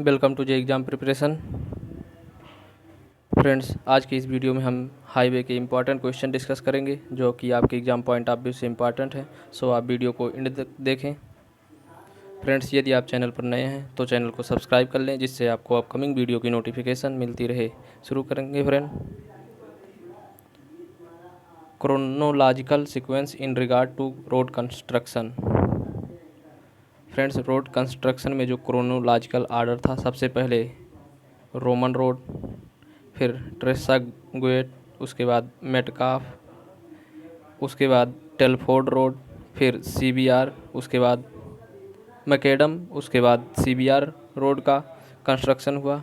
Welcome to J exam preparation. Friends, आज की इस वीडियो में हम हाईवे के इम्पॉर्टेंट क्वेश्चन डिस्कस करेंगे जो कि आपके एग्ज़ाम पॉइंट ऑफ व्यू से इम्पॉर्टेंट है। सो आप वीडियो को एंड तक देखें। फ्रेंड्स, यदि आप चैनल पर नए हैं तो चैनल को सब्सक्राइब कर लें जिससे आपको अपकमिंग वीडियो की नोटिफिकेशन मिलती रहे। शुरू करेंगे friend. Chronological sequence in regard to road construction. Friends, road construction में जो क्रोनोलॉजिकल आर्डर था, सबसे पहले रोमन रोड, फिर ट्रेसागुएट, उसके बाद मेटकाफ, उसके बाद टेलफोर्ड रोड, फिर सीबीआर, उसके बाद मैकेडम, उसके बाद सीबीआर रोड का कंस्ट्रक्शन हुआ।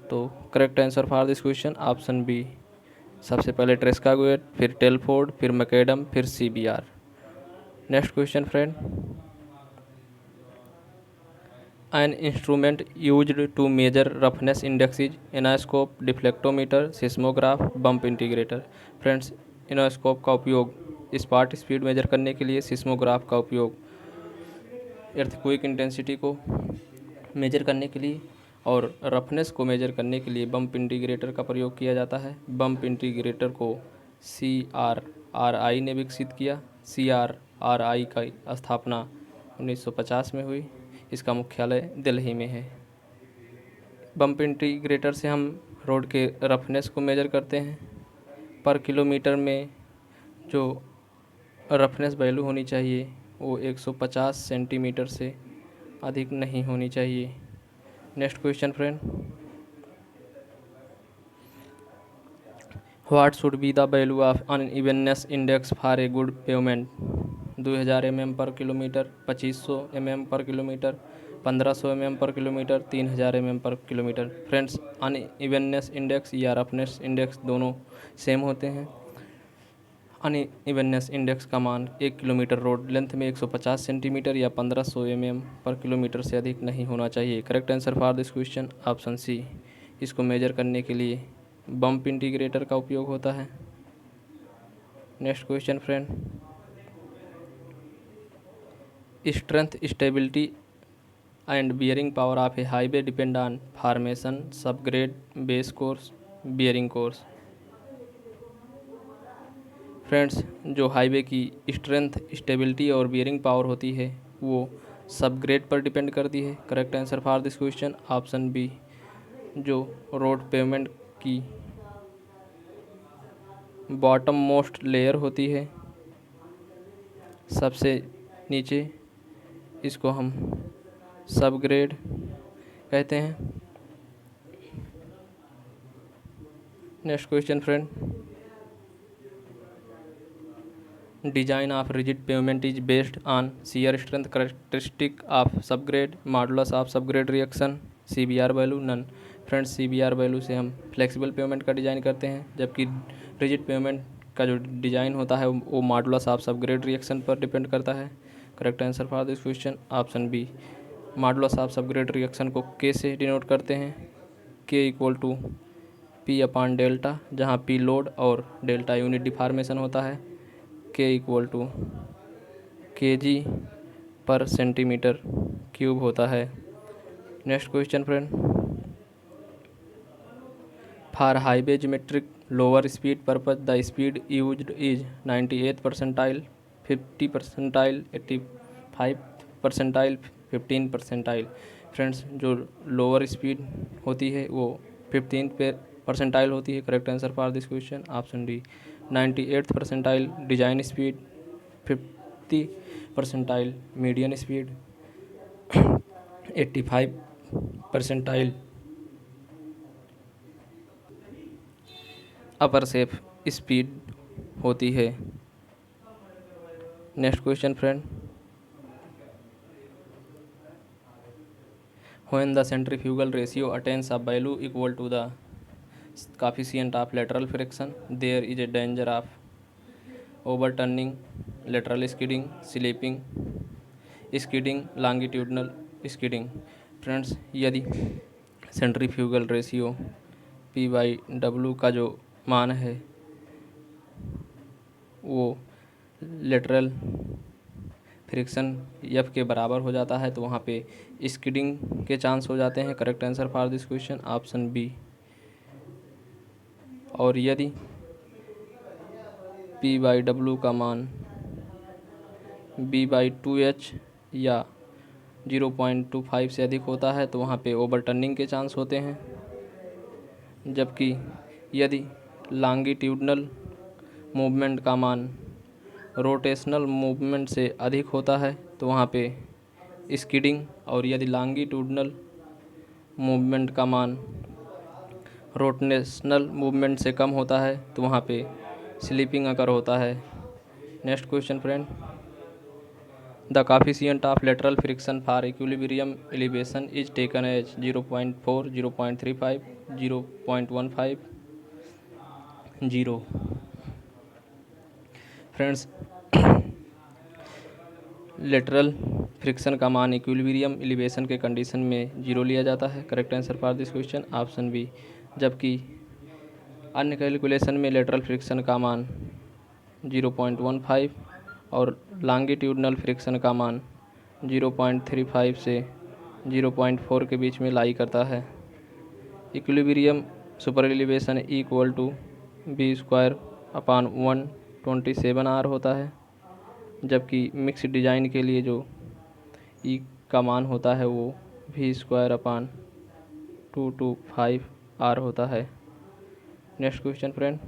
तो correct answer for this question option B. सबसे पहले ट्रेस्कागुएट, फिर टेलफोर्ड, फिर मैकेडम, फिर CBR. Next question friend. An instrument used to measure roughness index is एनास्कोप, deflectometer, seismograph, bump integrator. Friends, एनास्कोप का उपयोग स्पॉट स्पीड मेजर करने के लिए, सिस्मोग्राफ का उपयोग एर्थक्वेक इंटेंसिटी को मेजर करने के लिए और रफनेस को मेजर करने के लिए बम्प इंटीग्रेटर का प्रयोग किया जाता है। बम्प इंटीग्रेटर को CRRI ने विकसित किया। CRRI का स्थापना 1950 में हुई। इसका मुख्यालय दिल्ली में है। बम्प इंटीग्रेटर से हम रोड के रफनेस को मेजर करते हैं। पर किलोमीटर में जो रफनेस वैल्यू होनी चाहिए वो 150 सेंटीमीटर से अधिक नहीं होनी चाहिए। Next question friend. What should be the value of unevenness index for a good pavement. 2000 mm पर किलोमीटर, 2500 mm पर किलोमीटर, 1500 mm पर किलोमीटर, 3000 mm पर किलोमीटर। फ्रेंड्स, अनइवननेस इंडेक्स या रफनेस इंडेक्स दोनों सेम होते हैं। अनइवननेस इंडेक्स का मान 1 किलोमीटर रोड लेंथ में 150 सेंटीमीटर या 1500 mm पर किलोमीटर से अधिक नहीं होना चाहिए। Correct answer for this question option C. इसको मेजर करने के लिए बम्प इंटीग्रेटर का उपयोग होता है। Next question friend. Strength, stability and bearing power of a highway depend on formation, subgrade, base course, bearing course. Friends, जो हाईवे की स्ट्रेंथ, स्टेबिलिटी और बियरिंग पावर होती है वो सबग्रेड पर डिपेंड करती है। Correct answer for this question option B. जो रोड पेवमेंट की बॉटम मोस्ट लेयर होती है, सबसे नीचे, इसको हम सबग्रेड कहते हैं। Next question friend. Design of rigid pavement is based on shear strength characteristic of subgrade, modulus of subgrade reaction, CBR value, none. Friends, CBR value से हम फ्लेक्सिबल पेवमेंट का डिज़ाइन करते हैं, जबकि रिजिड पेवमेंट का जो डिज़ाइन होता है वो मॉडुलस ऑफ सबग्रेड रिएक्शन पर डिपेंड करता है। Correct answer for this question option B. Modulus of subgrade reaction को K से डिनोट करते हैं। K equal to P upon delta, जहाँ P लोड और डेल्टा यूनिट डिफॉर्मेशन होता है। K इक्वल टू kg पर सेंटीमीटर क्यूब होता है। Next question friend. For highway geometric lower speed purpose the speed used is 98th percentile, 50 percentile, 85 percentile, 15 percentile. Friends, जो lower speed होती है वो 15th परसेंटाइल होती है। Correct answer for this question option D. 98th percentile design speed, 50 percentile median speed, 85 percentile upper safe speed होती है। Next question friend. When the centrifugal ratio attains a value equal to the coefficient of lateral friction, there is a danger of overturning, lateral skidding, slipping, skidding, longitudinal skidding। Friends, यदि centrifugal ratio P/W का जो मान है वो lateral friction F के बराबर हो जाता है तो वहाँ पे स्किडिंग के चांस हो जाते हैं। Correct answer for this question option B. और यदि P/W का मान B/2H या 0.25 से अधिक होता है तो वहाँ पे ओवरटर्निंग के चांस होते हैं। जबकि यदि लॉन्गिट्यूडनल मूवमेंट का मान रोटेशनल मूवमेंट से अधिक होता है तो वहाँ पे स्किडिंग, और यदि लॉन्गिट्यूडनल मूवमेंट का मान रोटेशनल मूवमेंट से कम होता है तो वहाँ पे स्लिपिंग अकर होता है। Next question friend, the coefficient of lateral friction for equilibrium elevation is taken as 0.4, 0.35, 0.15, 0। Friends, lateral friction का मान इक्विलिब्रियम एलिवेशन के कंडीशन में 0 लिया जाता है। Correct answer for this question option B. जबकि अन्य कैलकुलेशन में लेटरल फ्रिक्शन का मान 0.15 और लॉन्गिट्यूडनल फ्रिक्शन का मान 0.35 से 0.4 के बीच में लाई करता है। Equilibrium super elevation equal to V²/127R होता है। जबकि मिक्स डिजाइन के लिए जो ई का मान होता है वो V²/225R होता है। Next question friend,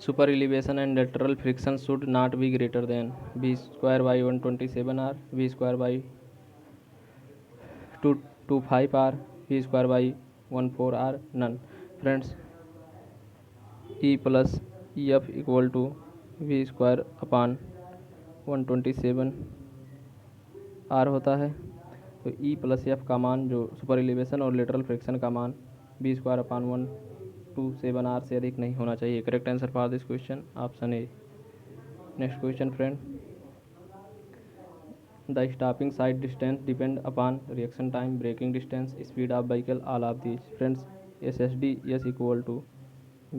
super elevation and lateral friction should not be greater than V²/127R, V²/225R, V²/14R, none. Friends, E plus F equal to V²/127R होता है। तो E प्लस F का मान जो सुपर एलिवेशन और लेटरल फ्रिक्शन का मान V²/127R से अधिक नहीं होना चाहिए। Correct answer for this question option A. Next question friend, the stopping sight distance depend upon reaction time, braking distance, speed of vehicle, all of these. Friends, SSD S इक्वल टू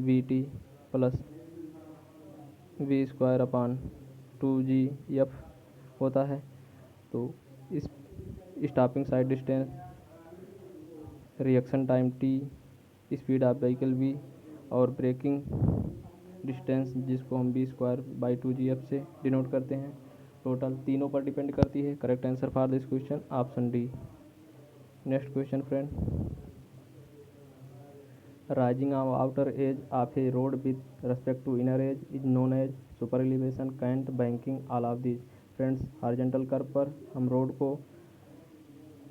VT plus V²/2GF होता है। तो इस stopping sight distance, reaction time T, speed of vehicle V और braking distance जिसको हम V²/2GF से डिनोट करते हैं, टोटल तीनों पर डिपेंड करती है। Correct answer for this question option D. Next question friend, rising of outer edge of a road with respect to inner edge is known as super elevation, cant, banking, all of these. Friends, horizontal curve पर हम road को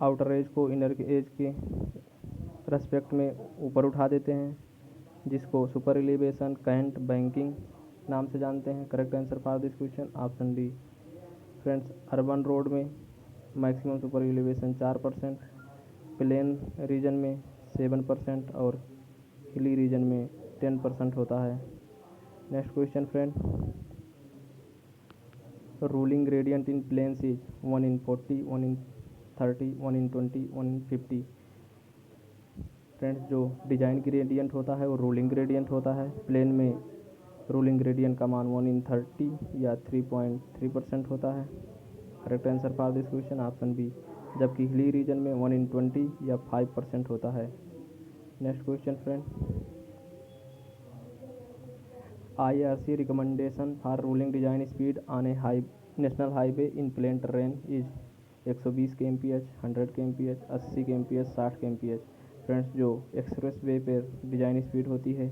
outer edge को inner edge के respect में ऊपर उठा देते हैं, जिसको सुपर एलिवेशन, कैंट, बैंकिंग नाम से जानते हैं। Correct answer for this question option D. Friends, urban road में maximum super elevation 4%, plain region में 7% और हिली रीजन में 10% होता है। Next question friend, ruling gradient in plains is 1/40, 1/30, 1/20, 1/50। Friends, जो डिजाइन ग्रेडियंट होता है वो रूलिंग ग्रेडियंट होता है। प्लेन में रूलिंग ग्रेडियंट का मान 1/30 या 3.3% होता है। Correct answer for this question option B. जबकि हिली रीजन में 1/20 या 5% होता है। Next question friend, IRC recommendation for ruling design speed on a national highway in plain terrain is 120 kmph, 100 kmph, 80 kmph, 60 kmph। Friends, जो expressway पर design speed होती है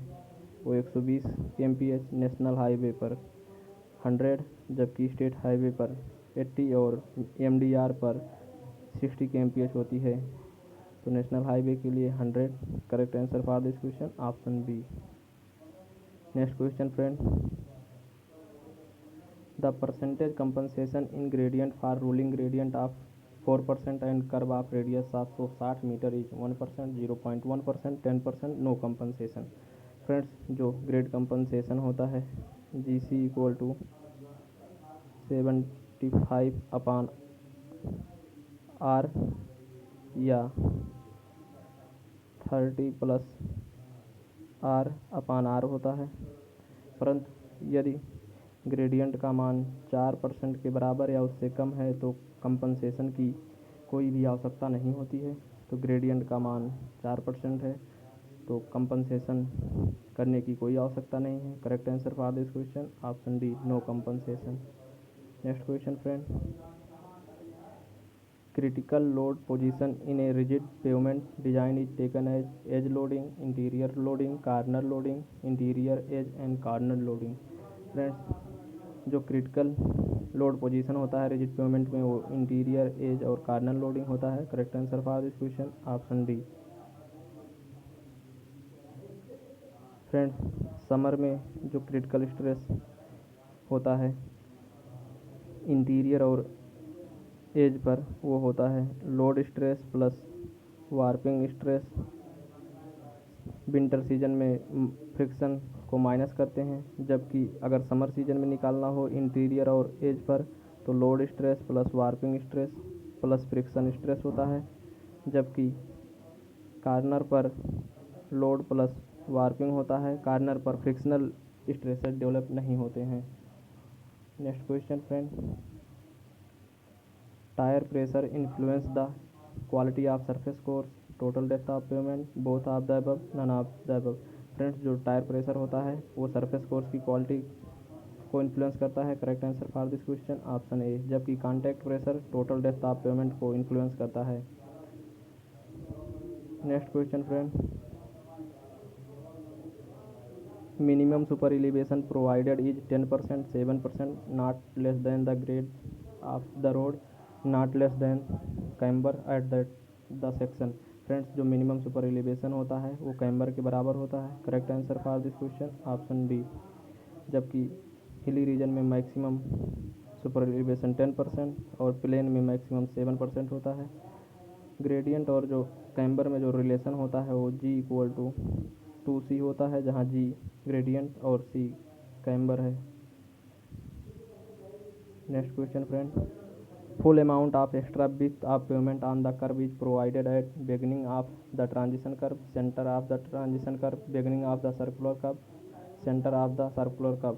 वो 120 kmph, नेशनल हाईवे पर 100, जबकि स्टेट हाईवे पर 80 और MDR पर 60 kmph होती है। तो नेशनल हाईवे के लिए 100। Correct answer for this question option B. Next question friend, the percentage compensation in gradient for ruling gradient of 4% and curve of radius 760 metre is 1%, 0.1%, 10%, no compensation. Friends, जो grade compensation होता है GC equal to 75/R या 30+R/R होता है। परंतु यदि gradient का मान 4% के बराबर या उससे कम है तो कंपनसेशन की कोई भी आवश्यकता नहीं होती है। तो ग्रेडियंट का मान 4% है तो कंपनसेशन करने की कोई आवश्यकता नहीं है। Correct answer for this question option D, no compensation. Next question friend, critical load position in a rigid pavement design is taken as edge loading, interior loading, corner loading, interior edge and corner loading। Friends जो critical load position होता है rigid pavement में वो interior as और corner loading होता है। Correct answer for this question option D. Friends summer में जो क्रिटिकल स्ट्रेस होता है इंटीरियर और एज पर वो होता है load stress plus warping stress. Winter season में फ्रिक्शन को माइनस करते हैं, जबकि अगर समर सीजन में निकालना हो इंटीरियर और एज पर तो load stress plus warping stress plus friction stress होता है, जबकि कार्नर पर लोड प्लस वार्पिंग होता है। कार्नर पर फ्रिक्शनल स्ट्रेसेस डेवलप नहीं होते हैं। Next question friend, tyre pressure influence the quality of surface course, total depth of pavement, both of the above, none of the above. Friends जो tyre pressure होता है वो सरफेस कोर्स की quality को influence करता है। Correct answer for this question option A, जबकि contact pressure total depth of pavement को इन्फ्लुएंस करता है। Next question friend, minimum super elevation provided is 10%, 7%, not less than the grade of the road, not less than camber at the section. Friends जो minimum super elevation होता है वो camber के बराबर होता है। Correct answer for this question option D, जबकि hilly region में मैक्सिमम सुपर एलिवेशन 10% और प्लेन में मैक्सिमम 7% होता है। ग्रेडियंट और जो कैम्बर में जो रिलेशन होता है वो G=2C होता है, जहाँ G ग्रेडियंट और C कैम्बर है। Next question friend, full amount of extra width of pavement on the curve is provided at beginning of the transition curve, centre of the transition curve, beginning of the circular curve, centre of the circular curve.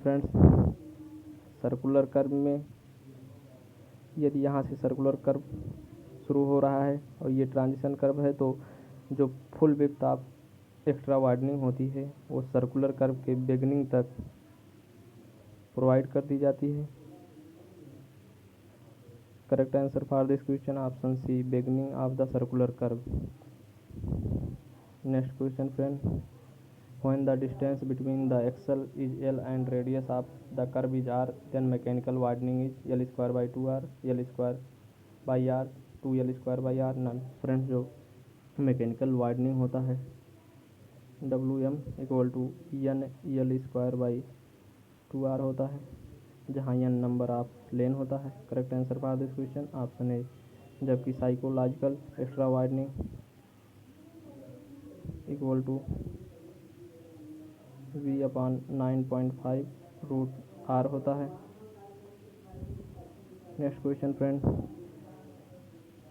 Friends circular curve में यदि यहाँ से circular curve शुरू हो रहा है और ये ट्रांजिशन कर्व है तो जो full width of extra widening होती है वो सर्कुलर कर्व के बिगिनिंग तक प्रोवाइड कर दी जाती है। Correct answer for this question option C, beginning of the circular curve. Next question friend, when the distance between the axle is L and radius of the curve is R, then mechanical widening is L square by 2R, L square by R, 2L square by R, none। Friends जो mechanical widening होता है WM=N L square by 2R होता है, जहाँ N number of lane होता है। Correct answer for this question option A, जबकि psychological extra widening V/9.5 √R होता है। Next question friend,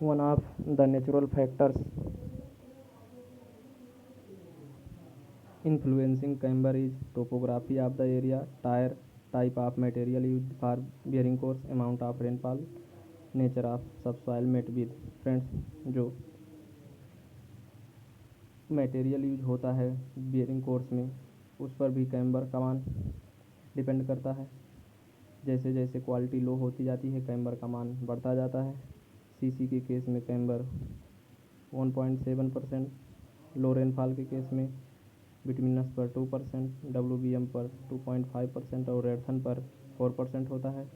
one of the natural factors influencing camber is topography of the area, tyre, type of material used for bearing course, amount of rainfall, nature of subsoil met with. Friends जो material use होता है bearing course में उस पर भी camber का मान depend करता है। जैसे जैसे क्वालिटी लो होती जाती है कैम्बर का मान बढ़ता जाता है। सीसी के केस में कैम्बर 1.7%, लो रेनफॉल के केस में बिटुमिनस पर 2%, WBM पर 2.5% और रेडसन पर 4% होता है।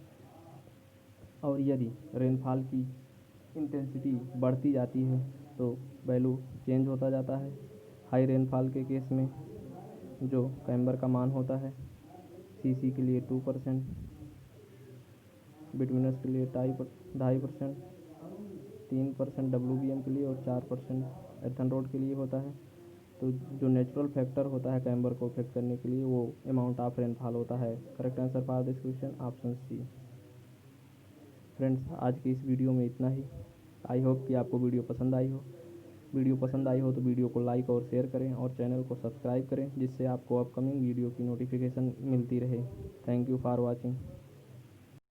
और यदि रेनफॉल की इंटेंसिटी बढ़ती जाती है तो वैल्यू चेंज होता जाता है। हाई रेनफॉल के केस में जो कैम्बर का मान होता है सीसी के लिए 2%, बिटुमिनस के लिए 2.5%, 3% WBM के लिए और 4% एर्थन रोड के लिए होता है। तो जो नेचुरल फैक्टर होता है कैम्बर को इफेक्ट करने के लिए वो अमाउंट ऑफ रेनफॉल होता है। Correct answer for this question option C. Friends आज की इस वीडियो में इतना ही। आई होप कि आपको वीडियो पसंद आई हो। वीडियो पसंद आई हो तो वीडियो को लाइक और शेयर करें और चैनल को सब्सक्राइब करें, जिससे आपको अपकमिंग वीडियो की नोटिफिकेशन मिलती रहे। Thank you for watching.